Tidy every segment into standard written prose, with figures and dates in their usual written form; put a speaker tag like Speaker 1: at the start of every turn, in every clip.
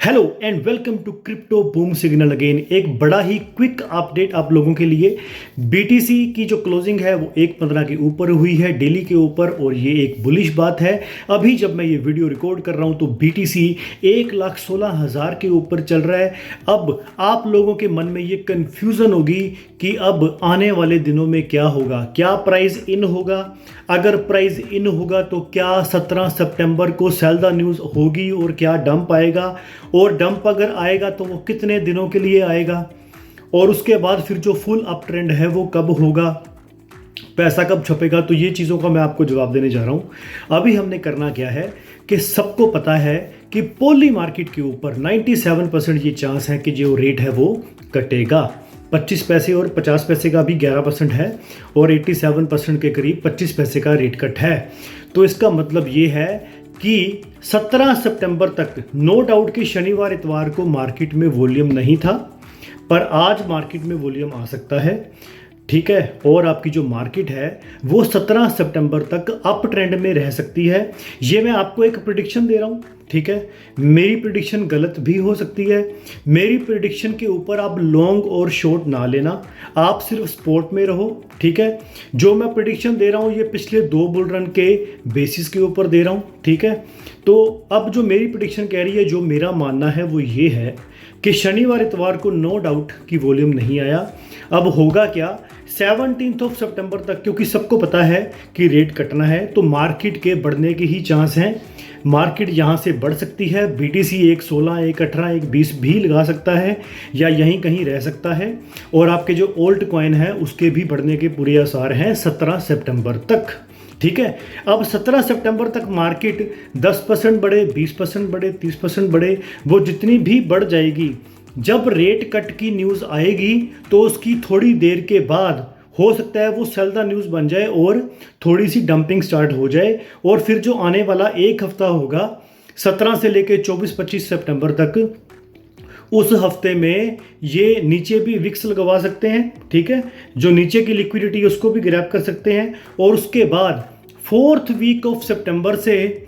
Speaker 1: Hello and welcome to crypto boom signal again. एक बड़ा ही quick update आप लोगों के लिए। बीटीसी की जो क्लोजिंग है वो 1.15 के ऊपर हुई है, डेली के ऊपर, और ये एक बुलिश बात है। अभी जब मैं ये वीडियो रिकॉर्ड कर रहा हूँ तो बीटीसी 1,16,000 के ऊपर चल रहा है। अब आप लोगों के मन में ये कन्फ्यूज़न होगी कि अब आने वाले दिनों में क्या होगा, क्या प्राइस इन होगा। अगर प्राइस इन होगा तो क्या 17 सितंबर को सेल द न्यूज़ होगी और क्या डंप आएगा, और डंप अगर आएगा तो वो कितने दिनों के लिए आएगा, और उसके बाद फिर जो फुल अप ट्रेंड है वो कब होगा, पैसा कब छपेगा। तो ये चीज़ों का मैं आपको जवाब देने जा रहा हूँ। अभी हमने करना क्या है कि सबको पता है कि पोली मार्केट के ऊपर 97% ये चांस है कि जो रेट है वो कटेगा। 25 पैसे और 50 पैसे का भी 11% है, और 87% के करीब 25 पैसे का रेट कट है। तो इसका मतलब ये है कि 17 सितंबर तक नो डाउट कि शनिवार इतवार को मार्केट में वॉल्यूम नहीं था, पर आज मार्केट में वॉल्यूम आ सकता है। ठीक है, और आपकी जो मार्केट है वो 17 सितंबर तक अप ट्रेंड में रह सकती है। ये मैं आपको एक प्रेडिक्शन दे रहा हूँ। ठीक है, मेरी प्रेडिक्शन गलत भी हो सकती है। मेरी प्रेडिक्शन के ऊपर आप लॉन्ग और शॉर्ट ना लेना, आप सिर्फ स्पोर्ट में रहो। ठीक है, जो मैं प्रेडिक्शन दे रहा हूँ ये पिछले 2 बुल रन के बेसिस के ऊपर दे रहा हूँ। ठीक है, तो अब जो मेरी प्रेडिक्शन कह रही है, जो मेरा मानना है वो ये है कि शनिवार इतवार को नो डाउट कि वॉल्यूम नहीं आया। अब होगा क्या 17 सितंबर तक, क्योंकि सबको पता है कि रेट कटना है, तो मार्केट के बढ़ने के ही चांस हैं। मार्केट यहाँ से बढ़ सकती है। बीटीसी 1.16, 1.18, 1.20 भी लगा सकता है, या यहीं कहीं रह सकता है। और आपके जो ओल्ड कॉइन है उसके भी बढ़ने के पूरे आसार हैं 17 सितंबर तक। ठीक है, अब 17 सितंबर तक मार्केट 10% बढ़े, 20% बढ़े, 30% बढ़े, वो जितनी भी बढ़ जाएगी, जब रेट कट की न्यूज़ आएगी तो उसकी थोड़ी देर के बाद हो सकता है वो सेल द न्यूज़ बन जाए और थोड़ी सी डंपिंग स्टार्ट हो जाए। और फिर जो आने वाला एक हफ्ता होगा 17 से लेकर 24-25 सितंबर तक, उस हफ्ते में ये नीचे भी विक्स लगवा सकते हैं। ठीक है, जो नीचे की लिक्विडिटी उसको भी ग्रैब कर सकते हैं। और उसके बाद 4th वीक ऑफ सितंबर से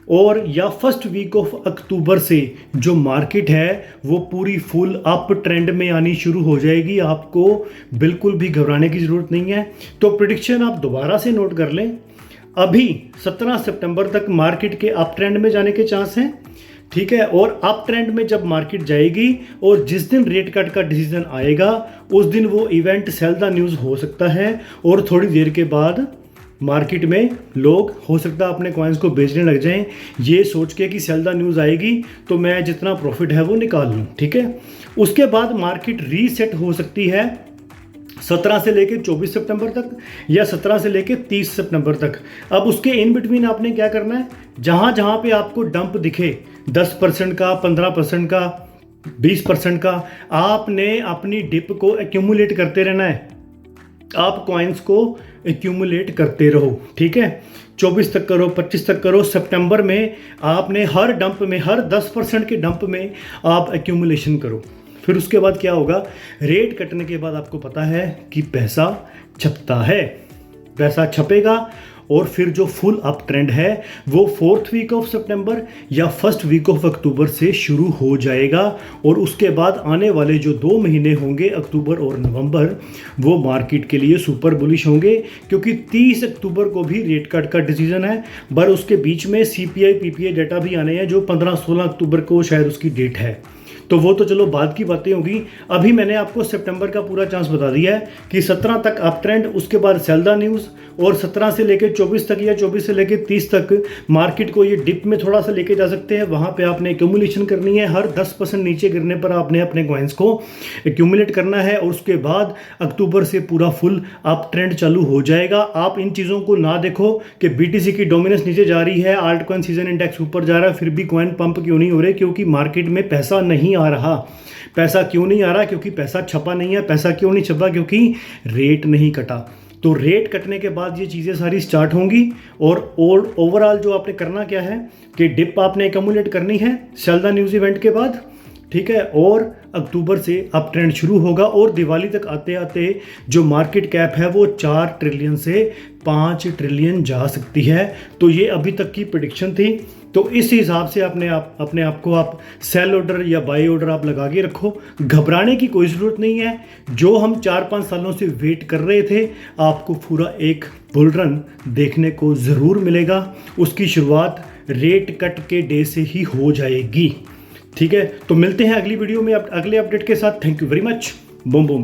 Speaker 1: और या 1st वीक ऑफ अक्टूबर से जो मार्केट है वो पूरी फुल अप ट्रेंड में आनी शुरू हो जाएगी। आपको बिल्कुल भी घबराने की ज़रूरत नहीं है। तो प्रेडिक्शन आप दोबारा से नोट कर लें। अभी 17 सितंबर तक मार्केट के अप ट्रेंड में जाने के चांस हैं। ठीक है, और अप ट्रेंड में जब मार्केट जाएगी और जिस दिन रेट कट का डिसीजन आएगा उस दिन वो इवेंट सेल द न्यूज़ हो सकता है, और थोड़ी देर के बाद मार्केट में लोग हो सकता है अपने कॉइन्स को बेचने लग जाएं, ये सोच के कि सेल द न्यूज़ आएगी तो मैं जितना प्रॉफिट है वो निकाल लूँ। ठीक है, उसके बाद मार्केट रीसेट हो सकती है 17 से लेकर 24 सितंबर तक, या 17 से लेकर 30 सितंबर तक। अब उसके इन बिटवीन आपने क्या करना है, जहाँ जहाँ पे आपको डंप दिखे 10% का, 15% का, 20% का, आपने अपनी डिप को एक्यूमुलेट करते रहना है। आप कॉइन्स को एक्यूमुलेट करते रहो। ठीक है, 24 तक करो, 25 तक करो। सितंबर में आपने हर डंप में, हर 10% के डंप में आप एक्यूमुलेशन करो। फिर उसके बाद क्या होगा, रेट कटने के बाद आपको पता है कि पैसा छपता है, पैसा छपेगा, और फिर जो फुल अप ट्रेंड है वो 4th वीक ऑफ सितंबर या 1st वीक ऑफ अक्टूबर से शुरू हो जाएगा। और उसके बाद आने वाले जो 2 महीने होंगे, अक्टूबर और नवंबर, वो मार्केट के लिए सुपर बुलिश होंगे, क्योंकि 30 अक्टूबर को भी रेट कट का डिसीजन है। पर उसके बीच में सीपीआई पीपीआई डेटा भी आने हैं, जो 15-16 अक्टूबर को शायद उसकी डेट है। तो वो तो चलो बाद की बातें होगी। अभी मैंने आपको सितंबर का पूरा चांस बता दिया है कि 17 तक अप ट्रेंड, उसके बाद सेल द न्यूज़, और 17 से लेकर 24 तक या 24 से लेकर 30 तक मार्केट को ये डिप में थोड़ा सा लेके जा सकते हैं। वहाँ पे आपने एक्यूमुलेशन करनी है। हर 10% नीचे गिरने पर आपने अपने कॉइन्स को एक्यूमुलेट करना है, और उसके बाद अक्टूबर से पूरा फुल अप ट्रेंड चालू हो जाएगा। आप इन चीज़ों को ना देखो कि बीटीसी की डोमिनेंस नीचे जा रही है, आल्ट कॉइन सीजन इंडेक्स ऊपर जा रहा है, फिर भी कॉइन पंप क्यों नहीं हो रहे, क्योंकि मार्केट में पैसा नहीं आ रहा। पैसा क्यों नहीं आ रहा, क्योंकि पैसा छपा नहीं है। पैसा क्यों नहीं छपा, क्योंकि रेट नहीं कटा। तो रेट कटने के बाद ये चीज़ें सारी स्टार्ट होंगी। और ओवरऑल जो आपने करना क्या है कि डिप आपने एक्यूमुलेट करनी है सेल द न्यूज़ इवेंट के बाद। ठीक है, और अक्टूबर से अप ट्रेंड शुरू होगा और दिवाली तक आते आते जो मार्केट कैप है वो 4 ट्रिलियन से 5 ट्रिलियन जा सकती है। तो ये अभी तक की प्रेडिक्शन थी। तो इस हिसाब से अपने आप को आप सेल ऑर्डर या बाई ऑर्डर आप लगा के रखो, घबराने की कोई ज़रूरत नहीं है। जो हम 4-5 सालों से वेट कर रहे थे, आपको पूरा एक बुल रन देखने को ज़रूर मिलेगा। उसकी शुरुआत रेट कट के डे से ही हो जाएगी। ठीक है, तो मिलते हैं अगली वीडियो में अगले अपडेट के साथ। Thank you very much. Boom boom.